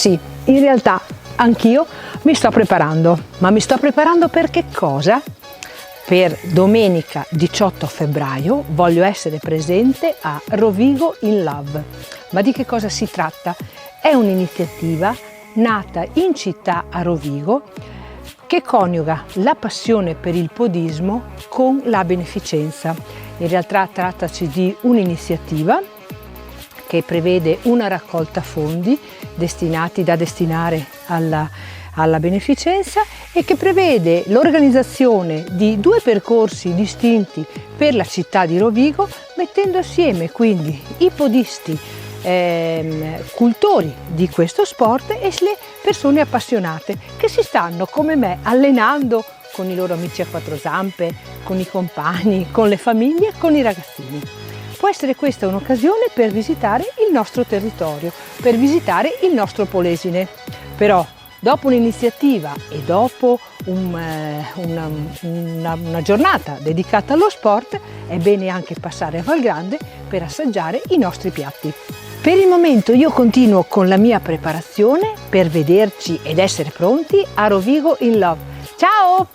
sì, in realtà anch'io mi sto preparando, ma mi sto preparando per che cosa? Per domenica 18 febbraio voglio essere presente a Rovigo in Love. Ma di che cosa si tratta? È un'iniziativa nata in città a Rovigo che coniuga la passione per il podismo con la beneficenza. In realtà trattasi di un'iniziativa che prevede una raccolta fondi da destinare alla beneficenza e che prevede l'organizzazione di 2 percorsi distinti per la città di Rovigo, mettendo assieme quindi i podisti cultori di questo sport e le persone appassionate che si stanno come me allenando con i loro amici a 4 zampe, con i compagni, con le famiglie, con i ragazzini. Può essere questa un'occasione per visitare il nostro territorio, per visitare il nostro Polesine. Però dopo un'iniziativa e dopo una giornata dedicata allo sport è bene anche passare a Valgrande per assaggiare i nostri piatti. Per il momento io continuo con la mia preparazione per vederci ed essere pronti a Rovigo in Love. Ciao!